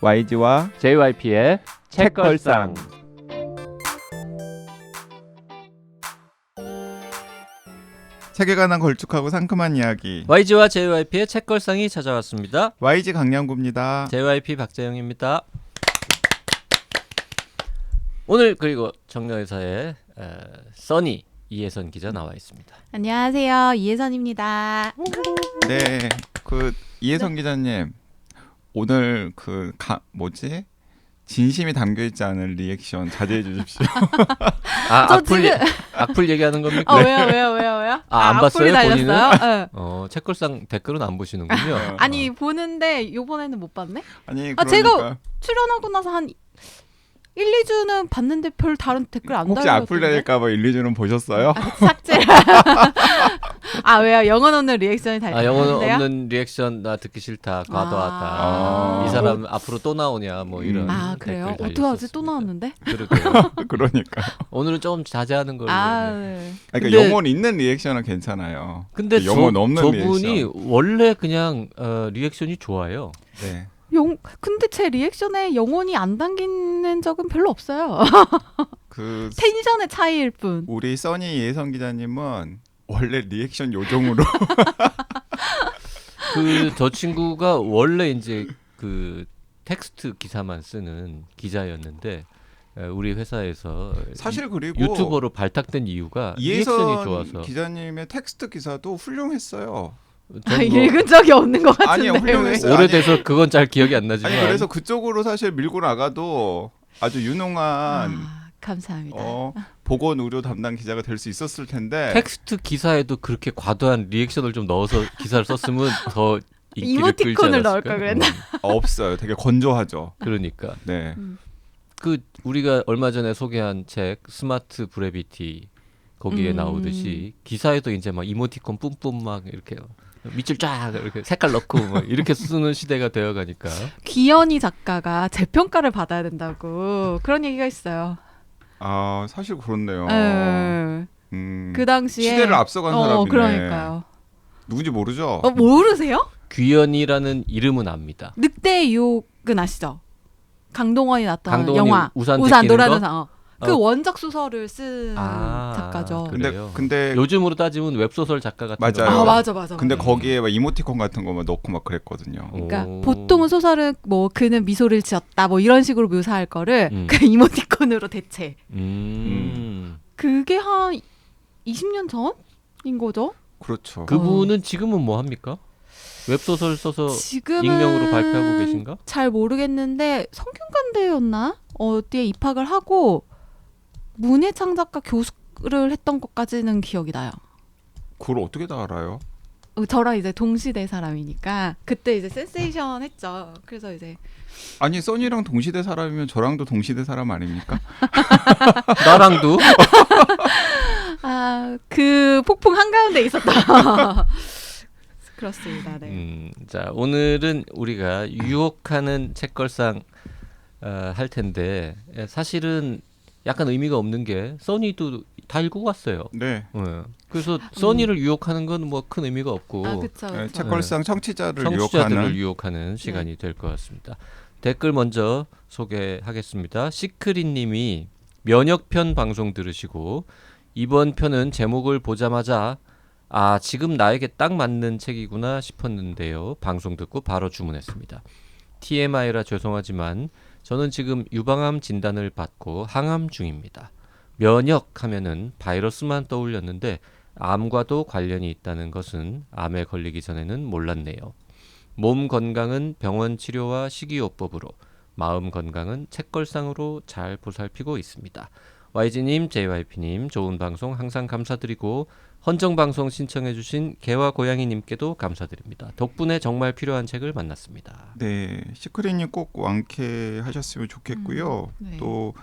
YG와 JYP의 책걸상. 책에 관한 걸쭉하고 상큼한 이야기. YG와 JYP의 책걸상이 찾아왔습니다. YG 강량구입니다. JYP 박재영입니다. 오늘 그리고 정려회사의 써니 이혜선 기자 나와 있습니다. 안녕하세요, 이혜선입니다. 네, 그 이혜선 기자님 오늘 진심이 담겨있지 않은 리액션 자제해 주십시오. 악플 얘기하는 겁니까? 왜요? 안 봤어요, 본인은? 네. 책걸상 댓글은 안 보시는군요. 아니 보는데 요번에는 못 봤네. 아니 제가 그러니까 출연하고 나서 한 1, 2주는 봤는데 별 다른 댓글 안 혹시 달렸던데. 악플 달릴까봐 1, 2주는 보셨어요? 삭제. 왜요? 영혼 없는 리액션이 달렸는데요? 영혼 없는 리액션 나 듣기 싫다, 과도하다. 이 사람 앞으로 또 나오냐 뭐 이런. 그래요? 댓글 어떡하지? 또 나왔는데? 그러게요. 그러니까. 오늘은 좀 자제하는 걸로. 네. 그러니까 영혼 있는 리액션은 괜찮아요. 근데 영혼 없는 저분이 리액션. 원래 그냥 리액션이 좋아요. 네. 근데 제 리액션에 영혼이 안 담기는 적은 별로 없어요. 그 텐션의 차이일 뿐. 우리 써니 예선 기자님은 원래 리액션 요정으로 저 친구가 원래 이제 그 텍스트 기사만 쓰는 기자였는데 우리 회사에서 사실 그리고 유튜버로 발탁된 이유가 리액션이 좋아서. 이혜선 기자님의 텍스트 기사도 훌륭했어요. 읽은 적이 없는 것 같은데. 아니요, 훌륭했어요. 오래돼서 그건 잘 기억이 안 나지만. 아니 그래서 그쪽으로 사실 밀고 나가도 아주 유능한 감사합니다. 보건 의료 담당 기자가 될 수 있었을 텐데 텍스트 기사에도 그렇게 과도한 리액션을 좀 넣어서 기사를 썼으면 더 인기를 끌지 이모티콘을 않았을까? 넣을 걸 그랬나? 없어요. 되게 건조하죠. 그러니까 네. 우리가 얼마 전에 소개한 책 스마트 브레비티 거기에 나오듯이 기사에도 이제 막 이모티콘 뿜뿜 막 이렇게 밑줄 쫙 이렇게 색깔 넣고 막 이렇게 쓰는 시대가 되어가니까 귀현이 작가가 재평가를 받아야 된다고 그런 얘기가 있어요. 사실 그렇네요. 그 당시에 시대를 앞서간 사람이네. 그러니까요. 누군지 모르죠? 모르세요? 귀현이라는 이름은 압니다. 늑대의 유혹은 아시죠? 강동원이 나왔던 강동원이 영화 우산 노라는 거? 상. 그 원작 소설을 쓴 작가죠. 근데 요즘으로 따지면 웹소설 작가 같은 맞아요. 맞아. 근데 거기에 막 이모티콘 같은 거만 넣고 막 그랬거든요. 그러니까 보통은 소설은 뭐 그는 미소를 지었다 뭐 이런 식으로 묘사할 거를 그 이모티콘으로 대체. 그게 한 20년 전인 거죠? 그렇죠. 그분은 지금은 뭐 합니까? 웹소설 써서 지금은 익명으로 발표하고 계신가? 잘 모르겠는데 성균관대였나? 어디에 입학을 하고 문예창작가 교수를 했던 것까지는 기억이 나요. 그걸 어떻게 다 알아요? 저랑 이제 동시대 사람이니까 그때 이제 센세이션 했죠. 그래서 이제 아니 써니랑 동시대 사람이면 저랑도 동시대 사람 아닙니까? 나랑도 그 폭풍 한가운데 있었다. 그렇습니다. 네. 자 오늘은 우리가 유혹하는 책걸상 할 텐데 사실은 약간 의미가 없는 게 써니도 다 읽고 갔어요. 네. 그래서 써니를 유혹하는 건 뭐 큰 의미가 없고 그쵸. 책걸상 청취자들을 유혹하는 시간이 될 것 같습니다. 댓글 먼저 소개하겠습니다. 시크릿님이 면역편 방송 들으시고 이번 편은 제목을 보자마자 지금 나에게 딱 맞는 책이구나 싶었는데요. 방송 듣고 바로 주문했습니다. TMI라 죄송하지만 저는 지금 유방암 진단을 받고 항암 중입니다. 면역 하면은 바이러스만 떠올렸는데 암과도 관련이 있다는 것은 암에 걸리기 전에는 몰랐네요. 몸 건강은 병원 치료와 식이요법으로, 마음 건강은 책걸상으로 잘 보살피고 있습니다. YG님, JYP님 좋은 방송 항상 감사드리고 헌정방송 신청해주신 개와 고양이님께도 감사드립니다. 덕분에 정말 필요한 책을 만났습니다. 네, 시크릿님 꼭 완쾌하셨으면 좋겠고요. 네. 또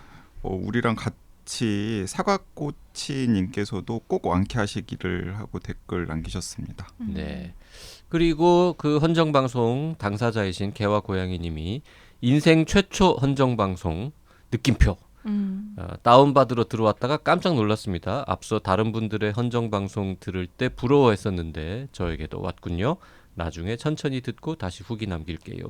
우리랑 같이 사과꼬치님께서도 꼭 완쾌하시기를 하고 댓글 남기셨습니다. 네. 그리고 그 헌정방송 당사자이신 개와 고양이님이 인생 최초 헌정방송 느낌표 다운받으러 들어왔다가 깜짝 놀랐습니다. 앞서 다른 분들의 헌정방송 들을 때 부러워했었는데 저에게도 왔군요. 나중에 천천히 듣고 다시 후기 남길게요.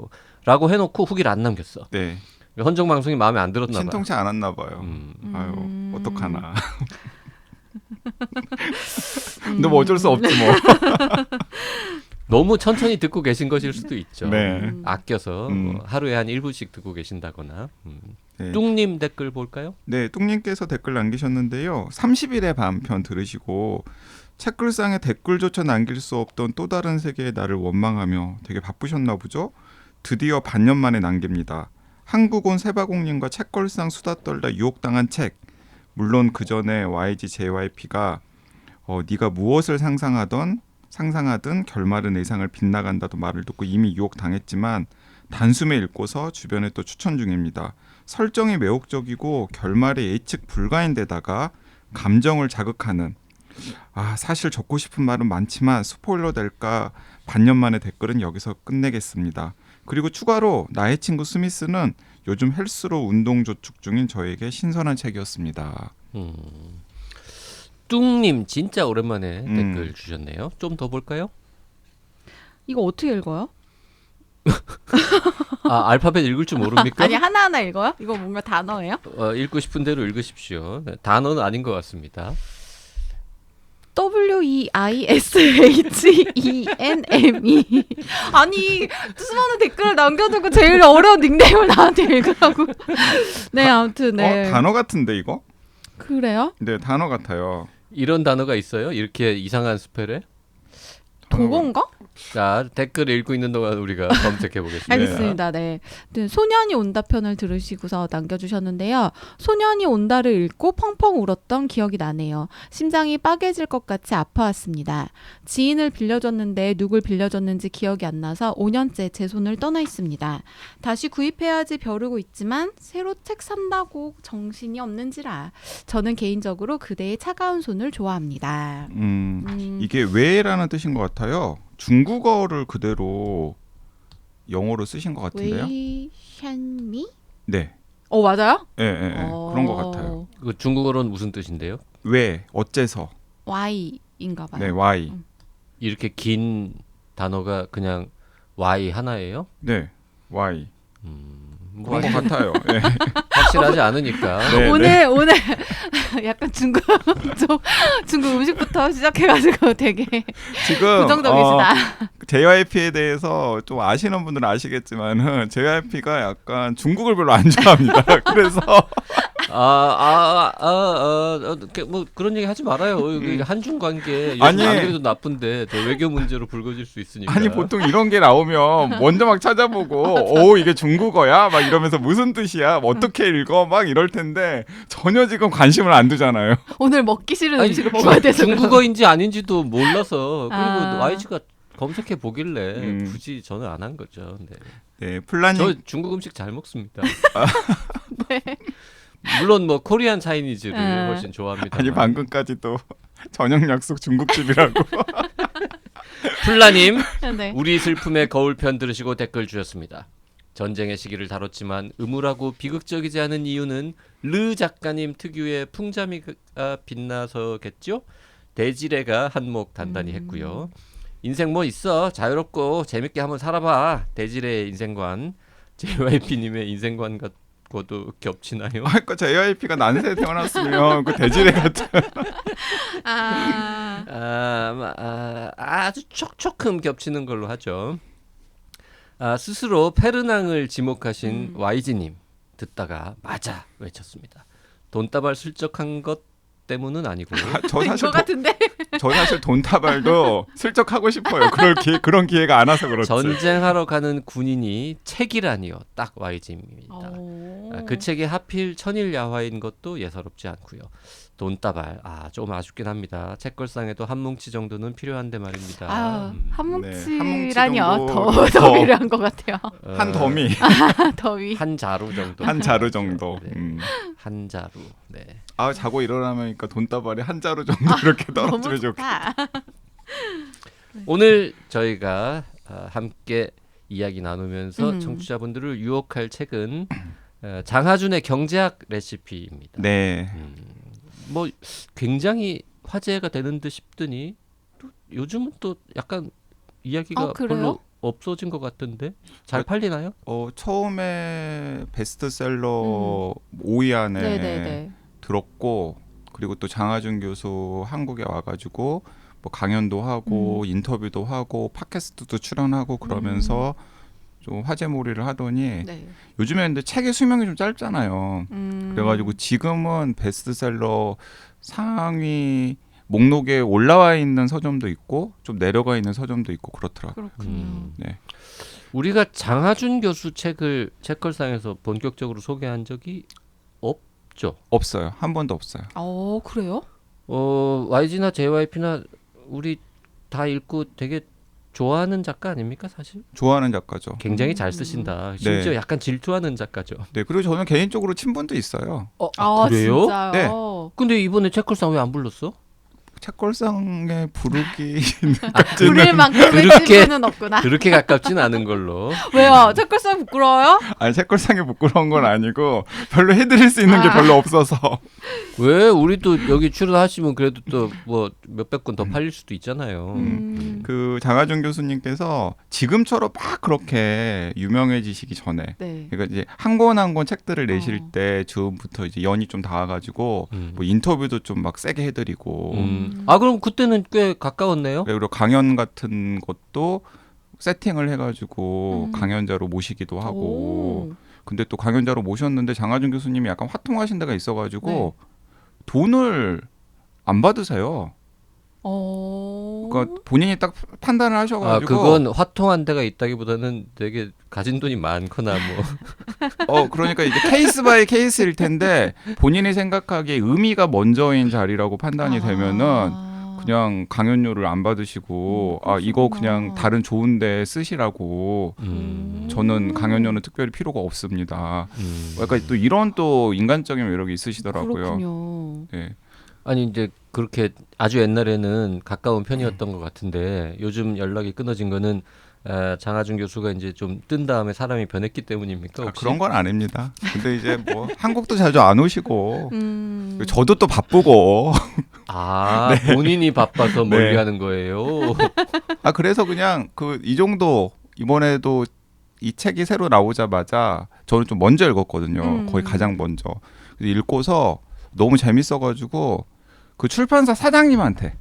라고 해놓고 후기를 안 남겼어. 네. 헌정 방송이 마음에 안 들었나 봐. 신통치 않았나 봐요. 아유 어떡하나. 근데 뭐 어쩔 수 없지 뭐. 너무 천천히 듣고 계신 것일 수도 있죠. 네. 아껴서 뭐 하루에 한 1분씩 듣고 계신다거나. 네. 뚱님 댓글 볼까요? 네, 뚱님께서 댓글 남기셨는데요. 30일의 반편 들으시고 책글상에 댓글조차 남길 수 없던 또 다른 세계의 나를 원망하며 되게 바쁘셨나 보죠? 드디어 반년 만에 남깁니다. 한국 온 세바공님과 책걸상 수다 떨다 유혹당한 책. 물론 그 전에 YG JYP가 네가 무엇을 상상하든 결말은 예상을 빗나간다도 말을 듣고 이미 유혹당했지만 단숨에 읽고서 주변에 또 추천 중입니다. 설정이 매혹적이고 결말이 예측 불가인데다가 감정을 자극하는 사실 적고 싶은 말은 많지만 스포일러 될까 반년 만에 댓글은 여기서 끝내겠습니다. 그리고 추가로 나의 친구 스미스는 요즘 헬스로 운동 조축 중인 저에게 신선한 책이었습니다. 뚱님 진짜 오랜만에 댓글 주셨네요. 좀 더 볼까요? 이거 어떻게 읽어요? 알파벳 읽을 줄 모릅니까? 아니 하나하나 읽어요? 이거 뭔가 단어예요? 읽고 싶은 대로 읽으십시오. 네, 단어는 아닌 것 같습니다. WEISHENME 아니 수많은 댓글을 남겨두고 제일 어려운 닉네임을 나한테 읽으라고. 네 아무튼 네. 단어 같은데 이거? 그래요? 네, 단어 같아요. 이런 단어가 있어요? 이렇게 이상한 스펠에? 도건가? 자, 댓글 읽고 있는 동안 우리가 검색해 보겠습니다. 알겠습니다. 네. 소년이 온다 편을 들으시고서 남겨주셨는데요. 소년이 온다를 읽고 펑펑 울었던 기억이 나네요. 심장이 빠개질 것 같이 아파왔습니다. 지인을 빌려줬는데 누굴 빌려줬는지 기억이 안 나서 5년째 제 손을 떠나 있습니다. 다시 구입해야지 벼르고 있지만 새로 책 산다고 정신이 없는지라 저는 개인적으로 그대의 차가운 손을 좋아합니다. 이게 왜라는 뜻인 것 같아요. 중국어를 그대로 영어로 쓰신 것 같은데요. 웨이샨미? 네. 맞아요? 네, 그런 것 같아요. 그 중국어로는 무슨 뜻인데요? 왜, 어째서. Y인가 봐요. 네, why. 이렇게 긴 단어가 그냥 Y 하나예요? 네, why. 뭐 그런 것 같아요. 네. 확실하지 않으니까. 네, 오늘 약간 중국 음식부터 시작해가지고 되게 지금 부정적이시다. JYP에 대해서 좀 아시는 분들은 아시겠지만은 JYP가 약간 중국을 별로 안 좋아합니다. 그래서 뭐 그런 얘기 하지 말아요. 한중 관계 요즘 아니, 안 그래도 나쁜데 저 외교 문제로 불거질 수 있으니까. 아니 보통 이런 게 나오면 먼저 막 찾아보고 이게 중국어야? 막 이러면서 무슨 뜻이야? 어떻게 읽어? 막 이럴 텐데 전혀 지금 관심을 안 두잖아요. 오늘 먹기 싫은 음식을 먹어야 돼서 중국어인지 아닌지도 몰라서 그리고 YG가 검색해 보길래 굳이 저는 안 한 거죠. 네. 네, 플라님. 저 중국 음식 잘 먹습니다. 네. 물론 뭐 코리안 차이니즈를 훨씬 좋아합니다. 아니 방금까지 또 저녁 약속 중국집이라고. 플라님, 네. 우리 슬픔의 거울편 들으시고 댓글 주셨습니다. 전쟁의 시기를 다뤘지만 음울하고 비극적이지 않은 이유는 르 작가님 특유의 풍자미가 빛나서겠죠? 대지레가 한몫 단단히 했고요. 인생 뭐 있어, 자유롭고 재밌게 한번 살아봐. 대지레의 인생관, JYP님의 인생관과도 겹치나요? 아까 JYP가 난세에 태어났으면 그 대지레 같은. 아주 촉촉흠 겹치는 걸로 하죠. 스스로 페르낭을 지목하신 YG님 듣다가 맞아 외쳤습니다. 돈다발 슬쩍한 것 때문은 아니고. 저 사실 돈다발도 슬쩍 하고 싶어요. 그런 기회가 안 와서 그렇지. 전쟁하러 가는 군인이 책이라니요. 딱 YG입니다. 그 책이 하필 천일야화인 것도 예사롭지 않고요. 돈다발 좀 아쉽긴 합니다. 책걸상에도 한 뭉치 정도는 필요한데 말입니다. 한 뭉치라뇨. 한 뭉치 더 필요한 것 같아요. 한 더미. 더위. 한 자루 정도. 한 자루 정도. 네. 한 자루. 네. 자고 일어나니까 돈다발이 한 자루 정도 이렇게 떨어지면 좋겠다. 오늘 저희가 함께 이야기 나누면서 청취자분들을 유혹할 책은 장하준의 경제학 레시피입니다. 네. 뭐 굉장히 화제가 되는 듯 싶더니 또 요즘은 또 약간 이야기가 그래요? 별로 없어진 것 같던데 잘 팔리나요? 처음에 베스트셀러 5위 안에 네네네. 들었고 그리고 또 장하준 교수 한국에 와가지고 뭐 강연도 하고 인터뷰도 하고 팟캐스트도 출연하고 그러면서 좀 화제몰이를 하더니 네. 요즘에 근데 책의 수명이 좀 짧잖아요. 그래가지고 지금은 베스트셀러 상위 목록에 올라와 있는 서점도 있고 좀 내려가 있는 서점도 있고 그렇더라고요. 그렇군요. 네. 우리가 장하준 교수 책을 책걸상에서 본격적으로 소개한 적이 없죠. 없어요. 한 번도 없어요. 그래요? YG나 JYP나 우리 다 읽고 되게 좋아하는 작가 아닙니까 사실? 좋아하는 작가죠. 굉장히 잘 쓰신다. 심지어 네. 약간 질투하는 작가죠. 네. 그리고 저는 개인적으로 친분도 있어요. 그래요? 진짜요? 네. 근데 이번에 책걸상 왜 안 불렀어? 책걸상에 부르기 부를 만큼의 그렇게- 친분은 없구나. 그렇게 가깝진 않은 걸로. 왜요? 책걸상 부끄러워요? 아니 책걸상에 부끄러운 건 아니고 별로 해드릴 수 있는 게 별로 없어서 왜 우리도 여기 출연하시면 그래도 또 뭐 몇백 권 더 팔릴 수도 있잖아요. 그 장하준 교수님께서 지금처럼 막 그렇게 유명해지시기 전에 네. 그러니까 이제 한 권 한 권 책들을 내실 때 즈음부터 이제 연이 좀 닿아가지고 뭐 인터뷰도 좀 막 세게 해드리고 그럼 그때는 꽤 가까웠네요. 그리고 강연 같은 것도 세팅을 해가지고 강연자로 모시기도 하고 근데 또 강연자로 모셨는데 장하준 교수님이 약간 화통하신 데가 있어가지고 돈을 안 받으세요. 그러니까 본인이 딱 판단을 하셔가지고 그건 화통한 데가 있다기보다는 되게 가진 돈이 많거나 뭐. 그러니까 이제 케이스 바이 케이스일 텐데 본인이 생각하기에 의미가 먼저인 자리라고 판단이 되면은 그냥 강연료를 안 받으시고 이거 그냥 다른 좋은데 쓰시라고 저는 강연료는 특별히 필요가 없습니다. 약간 또 이런 또 인간적인 매력이 있으시더라고요. 그렇군요. 네. 아니 이제 그렇게 아주 옛날에는 가까운 편이었던 것 같은데 요즘 연락이 끊어진 거는 장하준 교수가 이제 좀 뜬 다음에 사람이 변했기 때문입니까? 혹시? 그런 건 아닙니다. 근데 이제 뭐 한국도 자주 안 오시고 저도 또 바쁘고 본인이 바빠서 네. 멀리하는 거예요. 그래서 그냥 이 정도 이번에도 이 책이 새로 나오자마자 저는 좀 먼저 읽었거든요. 거의 가장 먼저. 그래서 읽고서 너무 재밌어가지고 그 출판사 사장님한테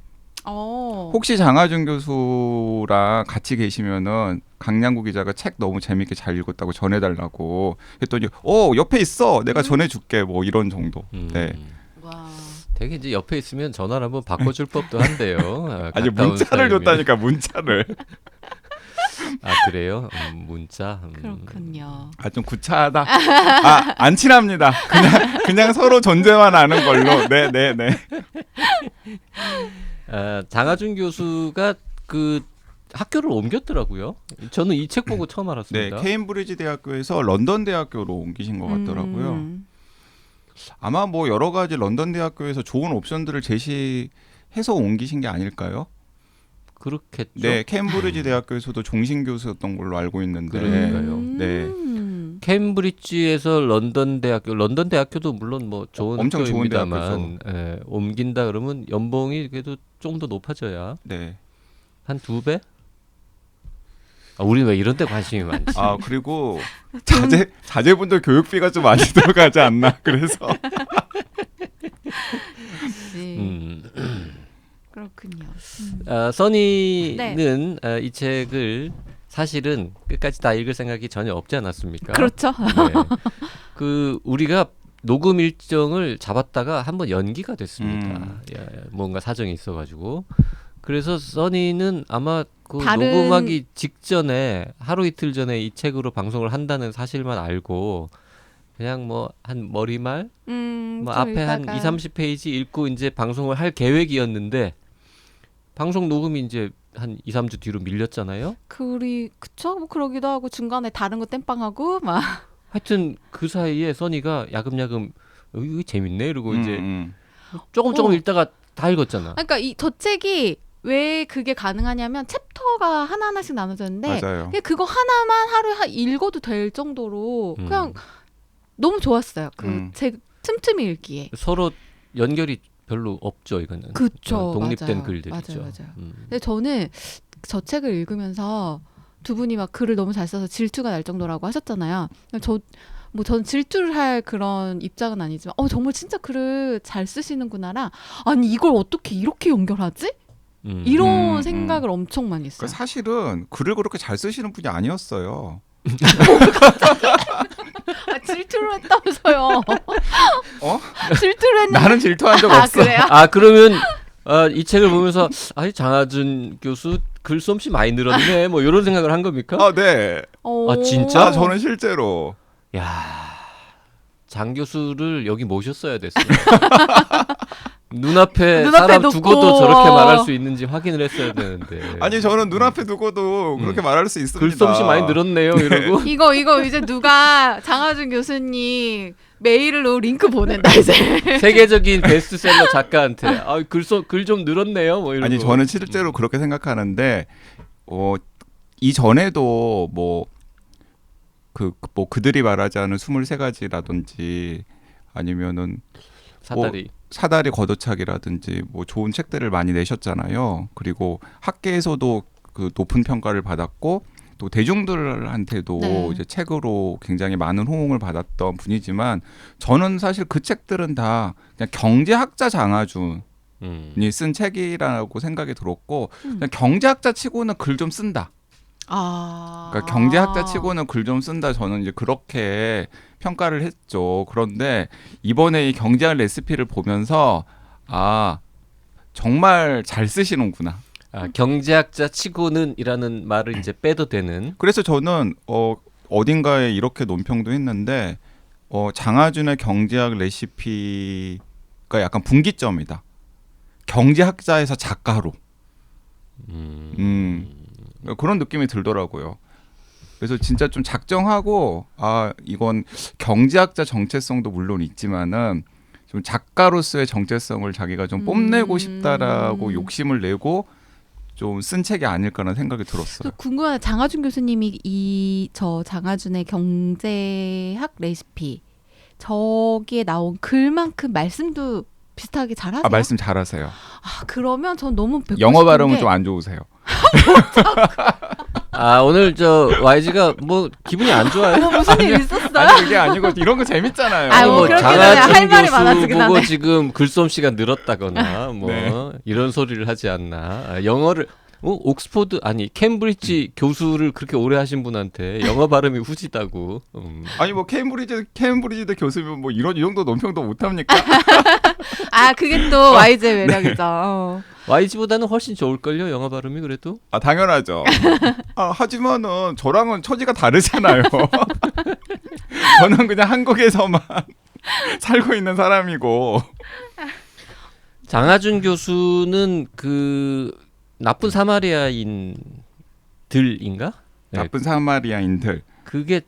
혹시 장하준 교수랑 같이 계시면은 강량구 기자가 책 너무 재밌게 잘 읽었다고 전해달라고 했더니 옆에 있어 내가 전해줄게 뭐 이런 정도. 네. 와. 되게 이제 옆에 있으면 전화를 한번 바꿔줄 법도 한데요. 아니 가까운 문자를 사람이면. 줬다니까 문자를. 그래요? 문자. 그렇군요. 좀 구차하다. 안 친합니다. 그냥 서로 존재만 아는 걸로. 네. 장하준 교수가 그 학교를 옮겼더라고요. 저는 이 책 보고 처음 네, 알았습니다. 케임브리지 대학교에서 런던 대학교로 옮기신 것 같더라고요. 아마 뭐 여러 가지 런던 대학교에서 좋은 옵션들을 제시해서 옮기신 게 아닐까요? 그렇겠죠. 네, 케임브리지 대학교에서도 종신 교수였던 걸로 알고 있는데. 그러니까요. 네. 케임브리지에서 런던 대학교도 물론 뭐 좋은 엄청 좋은 학교입니다만 옮긴다 그러면 연봉이 그래도 좀 더 높아져야 네. 한 2배? 우리 왜 이런 데 관심이 많지? 그리고 자제분들 교육비가 좀 많이 들어가지 않나. 그래서 그렇군요. 써니는 이 책을 사실은 끝까지 다 읽을 생각이 전혀 없지 않았습니까? 그렇죠. 네. 우리가 녹음 일정을 잡았다가 한번 연기가 됐습니다. 뭔가 사정이 있어가지고 그래서 써니는 아마 녹음하기 직전에 하루 이틀 전에 이 책으로 방송을 한다는 사실만 알고 그냥 뭐 한 머리말 뭐 앞에 한 20-30페이지 읽고 이제 방송을 할 계획이었는데 방송 녹음이 이제 한 2-3주 뒤로 밀렸잖아요. 그쵸? 뭐 그러기도 하고 중간에 다른 거 땜빵하고 막 하여튼 그 사이에 써니가 야금야금 이거 재밌네 이러고 이제 조금 어. 읽다가 다 읽었잖아. 그러니까 저 책이 왜 그게 가능하냐면 챕터가 하나하나씩 나눠졌는데 맞아요. 그냥 그거 하나만 하루에 읽어도 될 정도로 그냥 너무 좋았어요. 그 책 틈틈이 읽기에. 서로 연결이 별로 없죠 이거는. 그쵸. 독립된 맞아요. 글들이죠. 맞아요. 근데 저는 저 책을 읽으면서 두 분이 막 글을 너무 잘 써서 질투가 날 정도라고 하셨잖아요. 저는 질투를 할 그런 입장은 아니지만 정말 진짜 글을 잘 쓰시는구나라. 아니 이걸 어떻게 이렇게 연결하지? 이런 생각을 엄청 많이 했어요. 그러니까 사실은 글을 그렇게 잘 쓰시는 분이 아니었어요. 질투를 했다면서요. 어? 질투를 했는데. 나는 질투한 적 없어. 그래요? 그러면 이 책을 보면서 장하준 교수 글솜씨 많이 늘었네 뭐 이런 생각을 한 겁니까? 네. 진짜? 저는 실제로. 야, 장 교수를 여기 모셨어야 됐어요. 눈앞에 사람 놓고. 두고도 저렇게 말할 수 있는지 확인을 했어야 되는데. 아니 저는 눈앞에 두고도 그렇게 말할 수 있습니다. 글솜씨 많이 늘었네요 이러고. 이거 이제 누가 장하준 교수님 메일로 링크 보낸다 이제. 세계적인 베스트셀러 작가한테 글 좀 늘었네요 뭐 이러고. 아니 저는 실제로 그렇게 생각하는데 이전에도 그들이 말하지 않은 23가지라든지 아니면은 사다리 걷어차기라든지 좋은 책들을 많이 내셨잖아요. 그리고 학계에서도 그 높은 평가를 받았고 또 대중들한테도 네. 이제 책으로 굉장히 많은 호응을 받았던 분이지만 저는 사실 그 책들은 다 그냥 경제학자 장하준이 쓴 책이라고 생각이 들었고 그냥 경제학자 치고는 글 좀 쓴다. 그러니까 경제학자 치고는 글 좀 쓴다. 저는 이제 그렇게 평가를 했죠. 그런데 이번에 이 경제학 레시피를 보면서 정말 잘 쓰시는구나. 경제학자 치고는이라는 말을 이제 빼도 되는. 그래서 저는 어딘가에 이렇게 논평도 했는데 장하준의 경제학 레시피가 약간 분기점이다. 경제학자에서 작가로. 그런 느낌이 들더라고요. 그래서 진짜 좀 작정하고 이건 경제학자 정체성도 물론 있지만은 좀 작가로서의 정체성을 자기가 좀 뽐내고 싶다라고 욕심을 내고 좀 쓴 책이 아닐까라는 생각이 들었어요. 궁금한 장하준 교수님이 저 장하준의 경제학 레시피 저기에 나온 글만큼 말씀도 비슷하게 잘하세요? 말씀 잘하세요. 그러면 전 너무 뵙고 영어 싶은 발음은 게 좀 안 좋으세요. 오늘 YG가 기분이 안 좋아요. 무슨 일 있었어요? 아니 그게 아니고 이런 거 재밌잖아요. 그렇긴 하네. 할 장하준 말이 교수 많아지긴 보고 하네. 지금 글솜씨가 늘었다거나 네. 이런 소리를 하지 않나. 영어를 옥스포드 캠브리지 교수를 그렇게 오래 하신 분한테 영어 발음이 후지다고. 아니 케임브리지대 교수면 이 정도 논평도 못 합니까? 그게 또 YG의 매력이죠. YG보다는 훨씬 좋을걸요 영어 발음이 그래도. 당연하죠. 하지만은 저랑은 처지가 다르잖아요. 저는 그냥 한국에서만 살고 있는 사람이고. 장하준 교수는 그 나쁜 사마리아인들인가? 나쁜 사마리아인들. 그게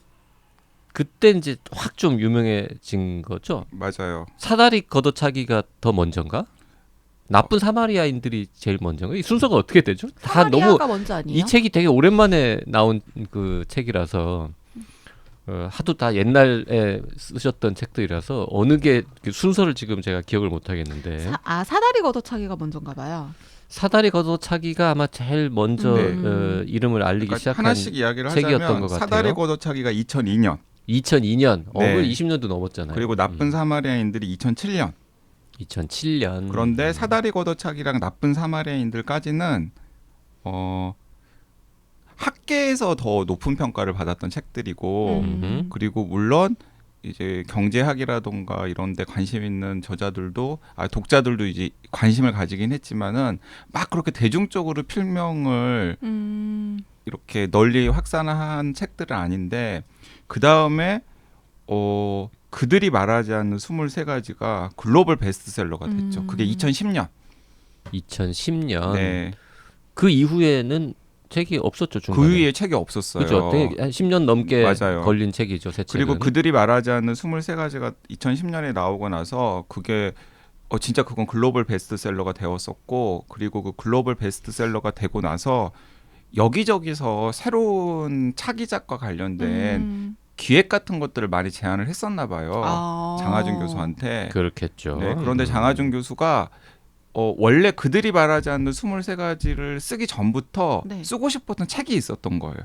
그때 이제 확 좀 유명해진 거죠. 맞아요. 사다리 걷어차기가 더 먼저인가? 나쁜 사마리아인들이 제일 먼저인가? 이 순서가 어떻게 되죠? 다 너무 사마리아가 먼저 아니에요? 이 책이 되게 오랜만에 나온 그 책이라서 하도 다 옛날에 쓰셨던 책들이라서 어느 게 순서를 지금 제가 기억을 못 하겠는데. 사다리 걷어차기가 먼저인가 봐요. 사다리 걷어차기가 아마 제일 먼저 네. 이름을 알리기 시작한 하나씩 이야기를 책이었던 하자면 것 같아요. 사다리 걷어차기가 2002년. 2002년. 네. 20년도 넘었잖아요. 그리고 나쁜 사마리아인들이 2007년. 2007년. 그런데 사다리 걷어차기랑 나쁜 사마리아인들까지는 학계에서 더 높은 평가를 받았던 책들이고 그리고 물론 이제 경제학이라던가 이런 데 관심 있는 저자들도 독자들도 이제 관심을 가지긴 했지만은 막 그렇게 대중적으로 필명을 이렇게 널리 확산한 책들은 아닌데 그다음에 그들이 말하지 않는 23가지가 글로벌 베스트셀러가 됐죠. 그게 2010년. 2010년. 네. 그 이후에는 책이 없었죠, 중간에. 그 위에 책이 없었어요. 그죠. 되게 한 10년 넘게 맞아요. 걸린 책이죠, 새 책은. 그리고 그들이 말하지 않는 23가지가 2010년에 나오고 나서 그게 진짜 그건 글로벌 베스트셀러가 되었었고 그리고 그 글로벌 베스트셀러가 되고 나서 여기저기서 새로운 차기작과 관련된 기획 같은 것들을 많이 제안을 했었나 봐요. 장하준 교수한테. 그렇겠죠. 네, 그런데 장하준 교수가 원래 그들이 말하지 않는 23가지를 쓰기 전부터 네. 쓰고 싶었던 책이 있었던 거예요.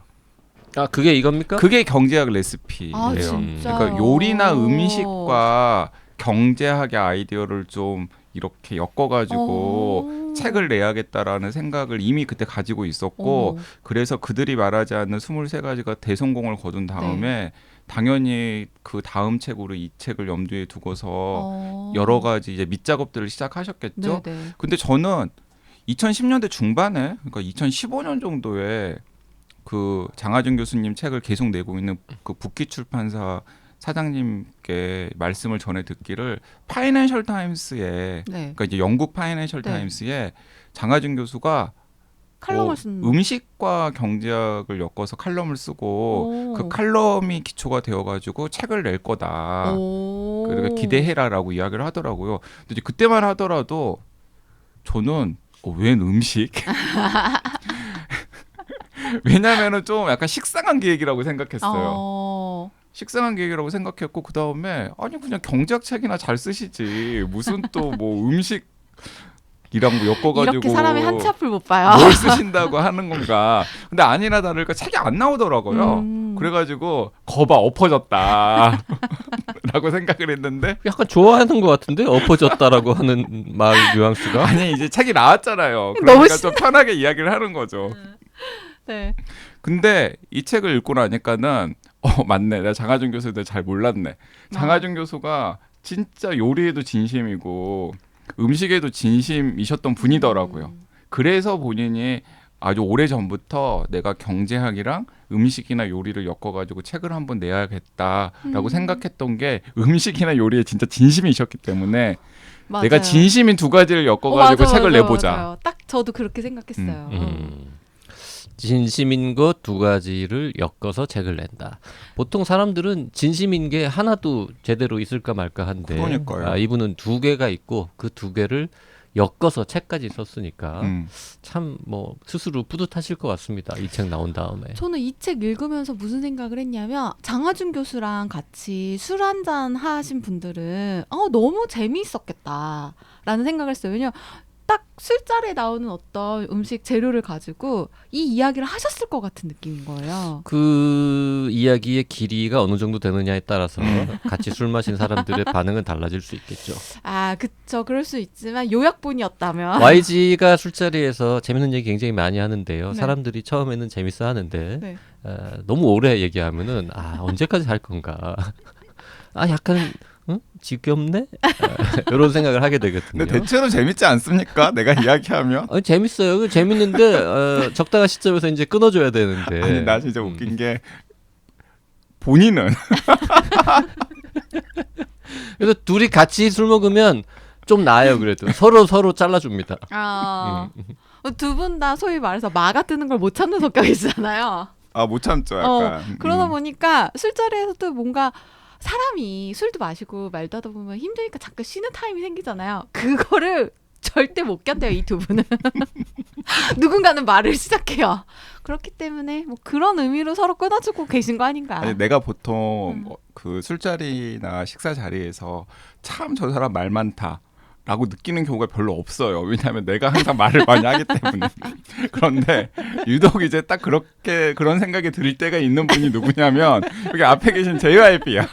아 그게 이겁니까? 그게 경제학 레시피예요. 아 진짜. 그러니까 요리나 음식과 경제학의 아이디어를 좀 이렇게 엮어가지고 책을 내야겠다라는 생각을 이미 그때 가지고 있었고 그래서 그들이 말하지 않는 23가지가 대성공을 거둔 다음에 당연히 그 다음 책으로 이 책을 염두에 두고서 여러 가지 이제 밑작업들을 시작하셨겠죠. 네네. 근데 저는 2010년대 중반에 그러니까 2015년 정도에 그 장하준 교수님 책을 계속 내고 있는 그 북기 출판사 사장님께 말씀을 전해 듣기를 파이낸셜 타임스에 네. 그러니까 이제 영국 파이낸셜 네. 타임스에 장하준 교수가 칼럼을 쓴. 음식과 경제학을 엮어서 칼럼을 쓰고 그 칼럼이 기초가 되어가지고 책을 낼 거다. 그러니까 기대해라라고 이야기를 하더라고요. 근데 이제 그때만 하더라도 저는 웬 음식? 왜냐면은 좀 약간 식상한 계획이라고 생각했어요. 식상한 계획이라고 생각했고 그 다음에 아니 그냥 경제학 책이나 잘 쓰시지 무슨 또 뭐 음식이랑 뭐 엮어가지고 이렇게 사람이 한치 앞을 못 봐요. 뭘 쓰신다고 하는 건가? 근데 아니나 다를까 책이 안 나오더라고요. 그래가지고 거봐 엎어졌다. 라고 생각을 했는데 약간 좋아하는 것 같은데 엎어졌다라고 하는 말 뉘앙스가. 아니 이제 책이 나왔잖아요. 너무 그러니까 좀 편하게 이야기를 하는 거죠. 네. 근데 이 책을 읽고 나니까는 맞네. 내가 장하준 교수도 잘 몰랐네. 장하준 교수가 진짜 요리에도 진심이고 음식에도 진심이셨던 분이더라고요. 그래서 본인이 아주 오래전부터 내가 경제학이랑 음식이나 요리를 엮어가지고 책을 한번 내야겠다라고 생각했던 게 음식이나 요리에 진짜 진심이셨기 때문에 맞아요. 내가 진심인 두 가지를 엮어가지고 맞아, 책을 맞아, 내보자. 맞아요. 딱 저도 그렇게 생각했어요. 진심인 것 두 가지를 엮어서 책을 낸다. 보통 사람들은 진심인 게 하나도 제대로 있을까 말까 한데 그러니까요. 이분은 두 개가 있고 그 두 개를 엮어서 책까지 썼으니까 참 뭐 스스로 뿌듯하실 것 같습니다. 이 책 나온 다음에. 저는 이 책 읽으면서 무슨 생각을 했냐면 장하준 교수랑 같이 술 한잔 하신 분들은 너무 재미있었겠다라는 생각을 했어요. 왜냐면 딱 술자리에 나오는 어떤 음식 재료를 가지고 이 이야기를 하셨을 것 같은 느낌인 거예요. 그 이야기의 길이가 어느 정도 되느냐에 따라서 같이 술 마신 사람들의 반응은 달라질 수 있겠죠. 아, 그쵸. 그럴 수 있지만 요약본이었다면. YG가 술자리에서 재밌는 얘기 굉장히 많이 하는데요. 네. 사람들이 처음에는 재밌어 하는데 네. 너무 오래 얘기하면은 언제까지 할 건가. 약간 지겹네? 이런 생각을 하게 되거든요. 근데 대체로 재밌지 않습니까? 내가 이야기하면. 재밌어요. 재밌는데 적당한 시점에서 이제 끊어줘야 되는데. 아니 나 진짜 웃긴 게 본인은 그래서 둘이 같이 술 먹으면 좀 나아요. 그래도 서로 잘라줍니다. 두 분 다 소위 말해서 마가 뜨는 걸 못 참는 성격이잖아요. 못 참죠 약간. 그러다 보니까 술자리에서도 뭔가 사람이 술도 마시고 말도 하다 보면 힘드니까 잠깐 쉬는 타임이 생기잖아요. 그거를 절대 못 견뎌요, 이 두 분은. 누군가는 말을 시작해요. 그렇기 때문에 뭐 그런 의미로 서로 끊어주고 계신 거 아닌가. 아니 내가 보통 그 술자리나 식사 자리에서 참 저 사람 말 많다 라고 느끼는 경우가 별로 없어요. 왜냐하면 내가 항상 말을 많이 하기 때문에. 그런데 유독 이제 딱 그렇게 그런 생각이 들 때가 있는 분이 누구냐면 여기 앞에 계신 JYP야.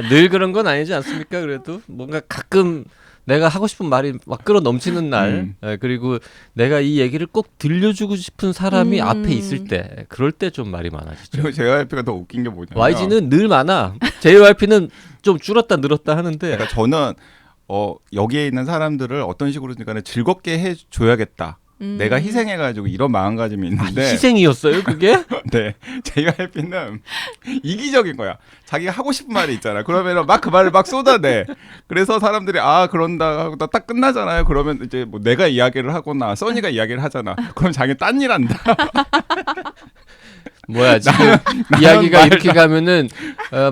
늘 그런 건 아니지 않습니까? 그래도 뭔가 가끔 내가 하고 싶은 말이 막 끌어 넘치는 날 그리고 내가 이 얘기를 꼭 들려주고 싶은 사람이 앞에 있을 때 그럴 때 좀 말이 많아지죠. 그리고 JYP가 더 웃긴 게 뭐냐면 YG는 늘 많아. JYP는 좀 줄었다 늘었다 하는데 그러니까 저는 여기에 있는 사람들을 어떤 식으로든 간에 즐겁게 해줘야겠다. 내가 희생해가지고 이런 마음가짐이 있는데 희생이었어요 그게? 네, JYP는 이기적인 거야. 자기가 하고 싶은 말이 있잖아. 그러면 막 그 말을 막 쏟아내. 그래서 사람들이 그런다 하고 딱 끝나잖아요. 그러면 이제 뭐 내가 이야기를 하거나 써니가 이야기를 하잖아. 그럼 자기 딴 일 한다. 뭐야 지금 이야기가 이렇게 가면은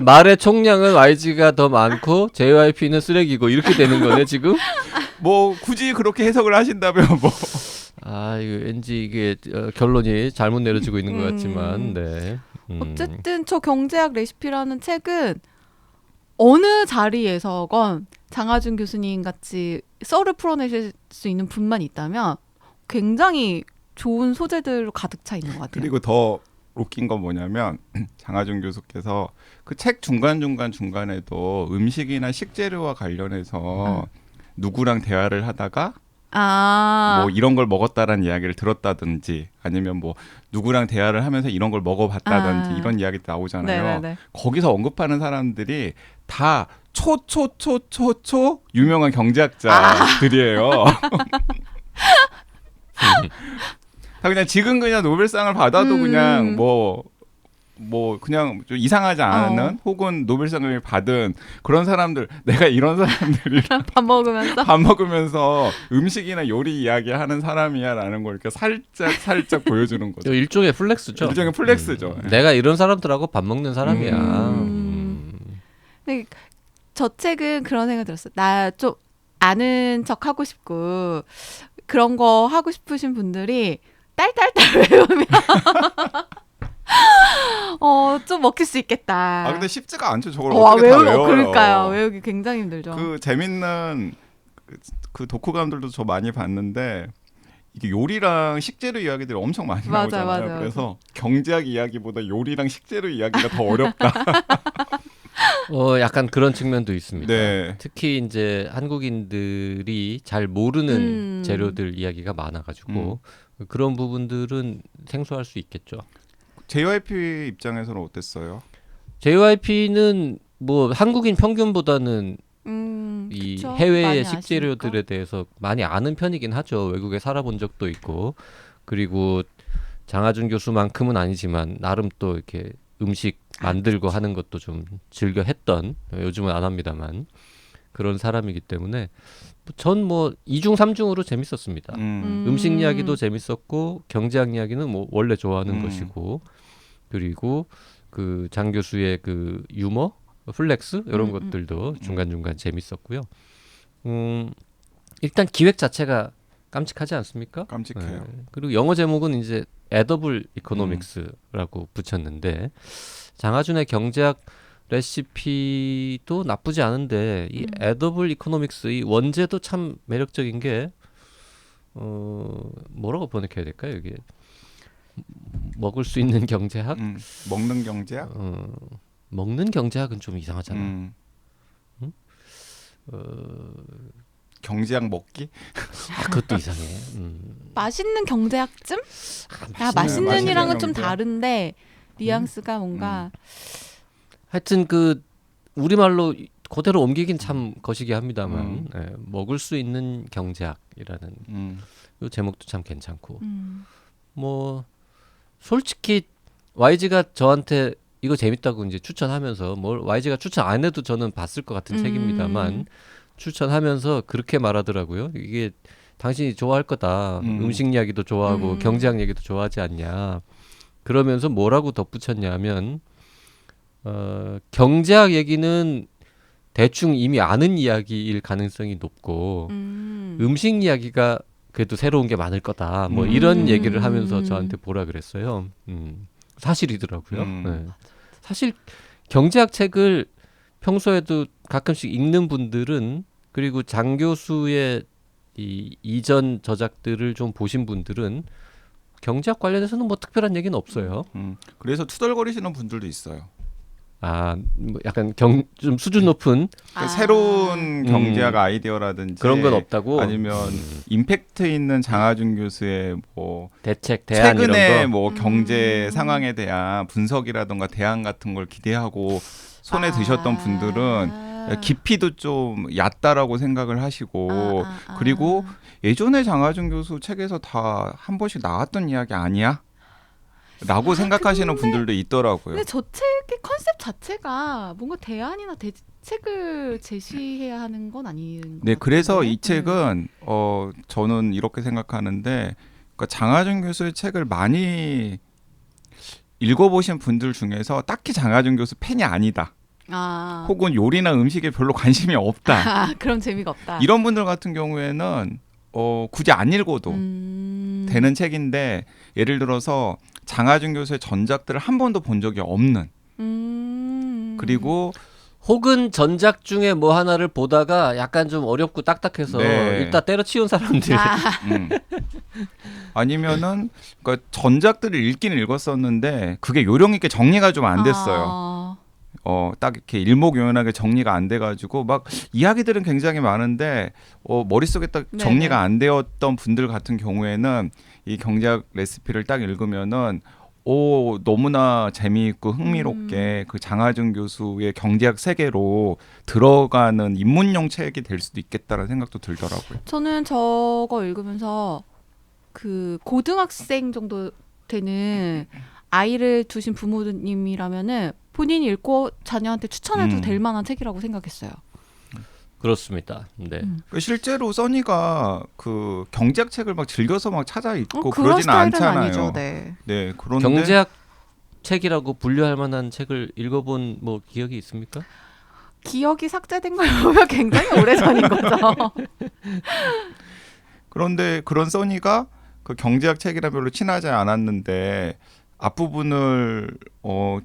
말의 총량은 YG가 더 많고 JYP는 쓰레기고 이렇게 되는 거네 지금? 뭐 굳이 그렇게 해석을 하신다면 뭐. 이거 왠지 이게 결론이 잘못 내려지고 있는 것 같지만 네. 어쨌든 저 경제학 레시피라는 책은 어느 자리에서건 장하준 교수님 같이 썰을 풀어내실 수 있는 분만 있다면 굉장히 좋은 소재들로 가득 차 있는 것 같아요. 그리고 더 웃긴 건 뭐냐면 장하준 교수께서 그 책 중간에도 음식이나 식재료와 관련해서 누구랑 대화를 하다가 뭐 이런 걸 먹었다라는 이야기를 들었다든지 아니면 뭐 누구랑 대화를 하면서 이런 걸 먹어봤다든지 이런 이야기 나오잖아요. 네네네. 거기서 언급하는 사람들이 다 유명한 경제학자들이에요. 다 그냥 지금 그냥 노벨상을 받아도 그냥 뭐 그냥 좀 이상하지 않은 혹은 노벨상을 받은 그런 사람들, 내가 이런 사람들이랑 밥 먹으면서 밥 먹으면서 음식이나 요리 이야기하는 사람이야라는 걸 이렇게 살짝 보여주는 거죠. 일종의 플렉스죠. 일종의 플렉스죠. 내가 이런 사람들하고 밥 먹는 사람이야. 근데 저 책은 그런 생각 들었어요. 나 좀 아는 척 하고 싶고 그런 거 하고 싶으신 분들이 딸딸딸 외우면 좀 먹힐 수 있겠다. 근데 쉽지가 않죠. 저걸 어떻게 다 외워요. 그러니까요. 외우기 굉장히 힘들죠. 그 재밌는 그 도쿠감들도 저 많이 봤는데 이게 요리랑 식재료 이야기들이 엄청 많이 나오잖아요. 맞아. 그래서 경제학 이야기보다 요리랑 식재료 이야기가 더 어렵다. 약간 그런 측면도 있습니다. 네. 특히 이제 한국인들이 잘 모르는 재료들 이야기가 많아가지고 그런 부분들은 생소할 수 있겠죠. JYP 입장에서는 어땠어요? JYP는 뭐 한국인 평균보다는 이 그쵸? 해외의 많이 식재료들에 아시니까? 대해서 많이 아는 편이긴 하죠. 외국에 살아본 적도 있고, 그리고 장하준 교수만큼은 아니지만 나름 또 이렇게 음식 만들고 하는 것도 좀 즐겨 했던, 요즘은 안 합니다만 그런 사람이기 때문에 전 뭐 2중 3중으로 재밌었습니다. 음식 이야기도 재밌었고 경제학 이야기는 뭐 원래 좋아하는 것이고, 그리고 그 장 교수의 그 유머, 플렉스 이런 것들도 중간중간 재밌었고요. 일단 기획 자체가 깜찍하지 않습니까? 깜찍해요. 그리고 영어 제목은 이제 에더블 이코노믹스라고 붙였는데, 장하준의 경제학 레시피도 나쁘지 않은데 이 에더블 이코노믹스 이 원제도 참 매력적인 게 뭐라고 번역해야 될까요? 이게 먹을 수 있는 경제학? 먹는 경제학? 먹는 경제학은 좀 이상하잖아. 경제학 먹기? 그것도 이상해. 맛있는 경제학쯤? 맛있는 맛있는이랑은 좀 경제학? 다른데 뉘앙스가 뭔가 하여튼 그 우리말로 그대로 옮기긴 참 거시기 합니다만 먹을 수 있는 경제학이라는 이 제목도 참 괜찮고 뭐 솔직히 YG가 저한테 이거 재밌다고 이제 추천하면서 뭘 YG가 추천 안 해도 저는 봤을 것 같은 책입니다만 추천하면서 그렇게 말하더라고요. 이게 당신이 좋아할 거다. 음식 이야기도 좋아하고 경제학 얘기도 좋아하지 않냐. 그러면서 뭐라고 덧붙였냐면 경제학 얘기는 대충 이미 아는 이야기일 가능성이 높고 음식 이야기가 그래도 새로운 게 많을 거다. 뭐 이런 얘기를 하면서 저한테 뭐라 그랬어요. 사실이더라고요. 네. 사실 경제학 책을 평소에도 가끔씩 읽는 분들은, 그리고 장 교수의 이 이전 저작들을 좀 보신 분들은 경제학 관련해서는 뭐 특별한 얘기는 없어요. 그래서 투덜거리시는 분들도 있어요. 뭐 약간 좀 수준 높은 새로운 경제학 아이디어라든지 그런 건 없다고. 아니면 임팩트 있는 장하준 교수의 뭐 대책, 대안 최근에 이런 거. 뭐 경제 상황에 대한 분석이라든가 대안 같은 걸 기대하고 손에 드셨던 분들은 깊이도 좀 얕다라고 생각을 하시고 그리고 예전에 장하준 교수 책에서 다 한 번씩 나왔던 이야기 아니야? 라고 생각하시는 분들도 있더라고요. 근데 저 책의 컨셉 자체가 뭔가 대안이나 대책을 제시해야 하는 건 아닌 것 네, 그래서 같은데? 이 책은 저는 이렇게 생각하는데, 그러니까 장하준 교수의 책을 많이 읽어보신 분들 중에서 딱히 장하준 교수 팬이 아니다. 혹은 요리나 음식에 별로 관심이 없다. 그럼 재미가 없다. 이런 분들 같은 경우에는 굳이 안 읽어도 되는 책인데, 예를 들어서 장하준 교수의 전작들을 한 번도 본 적이 없는, 그리고 혹은 전작 중에 뭐 하나를 보다가 약간 좀 어렵고 딱딱해서 네. 일단 때려치운 사람들. 음. 아니면은 그러니까 전작들을 읽긴 읽었었는데 그게 요령 있게 정리가 좀 안 됐어요. 딱 이렇게 일목요연하게 정리가 안 돼가지고 막 이야기들은 굉장히 많은데 머릿속에 딱 네네. 정리가 안 되었던 분들 같은 경우에는 이 경제학 레시피를 딱 읽으면은 너무나 재미있고 흥미롭게 그 장하준 교수의 경제학 세계로 들어가는 입문용 책이 될 수도 있겠다라는 생각도 들더라고요. 저는 저거 읽으면서 그 고등학생 정도 되는 아이를 두신 부모님이라면은 본인이 읽고 자녀한테 추천해도 될 만한 책이라고 생각했어요. 그렇습니다. 네. 실제로 써니가 그 경제학 책을 막 즐겨서 막 찾아 읽고 그런 그러지는 스타일은 않잖아요. 아니죠. 네. 네, 그런데 경제학 책이라고 분류할 만한 책을 읽어본 뭐 기억이 있습니까? 기억이 삭제된 걸 보면 굉장히 오래전인 거죠. 그런데 그런 써니가 그 경제학 책이랑 별로 친하지 않았는데 앞부분을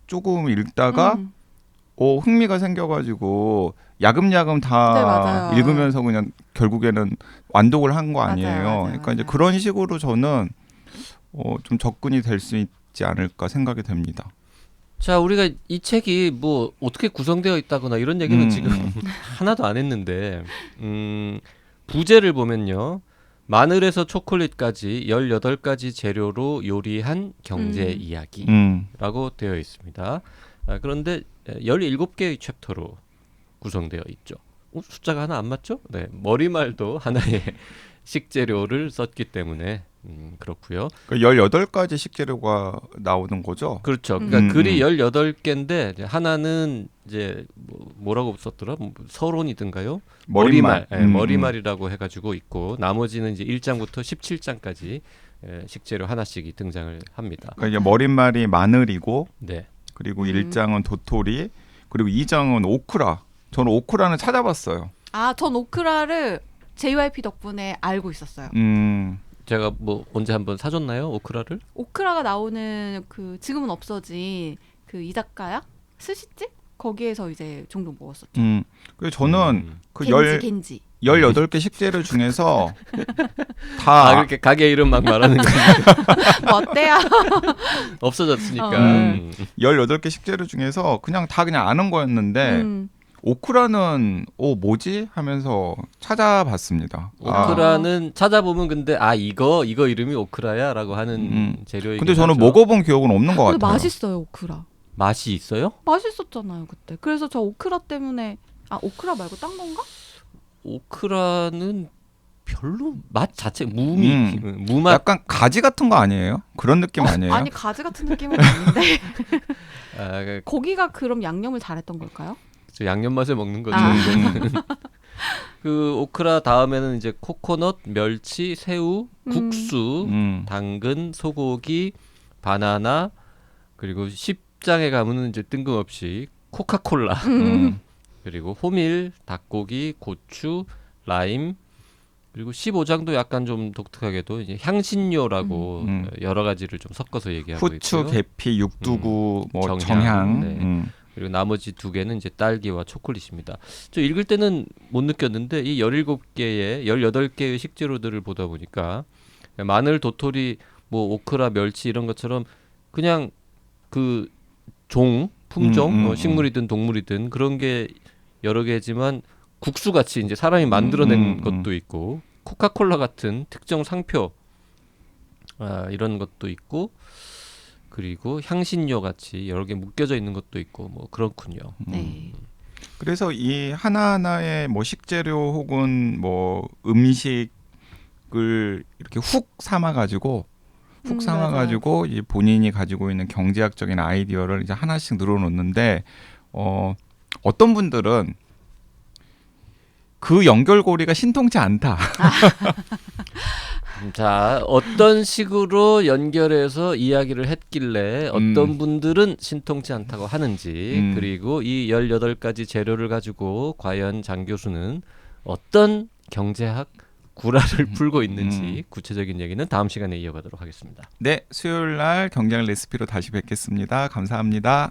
조금 읽다가 흥미가 생겨가지고 야금야금 다 네, 맞아요. 읽으면서 그냥 결국에는 완독을 한 거 아니에요. 맞아요. 그러니까 이제 맞아요. 그런 식으로 저는 좀 접근이 될 수 있지 않을까 생각이 됩니다. 자, 우리가 이 책이 뭐 어떻게 구성되어 있다거나 이런 얘기는 지금 하나도 안 했는데 부제를 보면요. 마늘에서 초콜릿까지 18가지 재료로 요리한 경제 이야기라고 되어 있습니다. 그런데 17개의 챕터로 구성되어 있죠. 숫자가 하나 안 맞죠? 네, 머리말도 하나의 식재료를 썼기 때문에 그렇고요. 그러니까 18가지 식재료가 나오는 거죠. 그렇죠. 그러니까 글이 18개인데 하나는 이제 뭐라고 썼더라? 서론이든가요? 머리말. 머리말이라고 해가지고 있고 나머지는 이제 1장부터 17장까지 식재료 하나씩이 등장을 합니다. 그러니까 이제 머릿말이 마늘이고 네. 그리고 1장은 도토리 그리고 2장은 오크라. 저는 오크라는 찾아봤어요. 전 오크라를 JYP 덕분에 알고 있었어요. 제가 뭐 언제 한번 사줬나요? 오크라를? 오크라가 나오는 그 지금은 없어진 그 이자카야 스시집 거기에서 이제 종종 먹었었죠. 그래서 저는 그 겐지. 18개 식재료 중에서 다 그렇게 가게 이름 막 말하는 거 뭐 어때요? 없어졌으니까. 18개 식재료 중에서 그냥 아는 거였는데 오크라는 뭐지 하면서 찾아봤습니다. 오크라는 찾아보면 근데 이거 이름이 오크라야라고 하는 재료이긴 근데 저는 하죠. 먹어본 기억은 없는 것 근데 같아요. 맛있어요 오크라. 맛이 있어요? 맛있었잖아요 그때. 그래서 저 오크라 때문에 오크라 말고 딴 건가? 오크라는 별로 맛 자체 무맛. 약간 가지 같은 거 아니에요? 그런 느낌 아니에요? 아니 가지 같은 느낌은 아닌데 그 고기가 그럼 양념을 잘했던 걸까요? 양념 맛에 먹는 거죠. 그 오크라 다음에는 이제 코코넛, 멸치, 새우, 국수, 당근, 소고기, 바나나 그리고 10장에 가면은 이제 뜬금없이 코카콜라 그리고 호밀, 닭고기, 고추, 라임 그리고 15장도 약간 좀 독특하게도 이제 향신료라고 여러 가지를 좀 섞어서 얘기하고 후추, 있고요. 계피, 육두구, 뭐 정향, 정향. 네. 그리고 나머지 2개는 이제 딸기와 초콜릿입니다. 저 읽을 때는 못 느꼈는데 이 17개의 18개의 식재료들을 보다 보니까 마늘, 도토리, 뭐 오크라, 멸치 이런 것처럼 그냥 그 품종, 식물이든 동물이든 그런 게 여러 개지만 국수 같이 이제 사람이 만들어낸 것도 있고 코카콜라 같은 특정 상표 이런 것도 있고 그리고 향신료 같이 여러 개 묶여져 있는 것도 있고 뭐 그렇군요. 네. 그래서 이 하나하나의 뭐 식재료 혹은 뭐 음식을 이렇게 훅 삼아가지고 이 본인이 가지고 있는 경제학적인 아이디어를 이제 하나씩 늘어놓는데 어떤 분들은 그 연결고리가 신통치 않다. 자, 어떤 식으로 연결해서 이야기를 했길래 어떤 분들은 신통치 않다고 하는지 그리고 이 18가지 재료를 가지고 과연 장 교수는 어떤 경제학 구라를 풀고 있는지 구체적인 얘기는 다음 시간에 이어가도록 하겠습니다. 네, 수요일 날 경제학 레시피로 다시 뵙겠습니다. 감사합니다.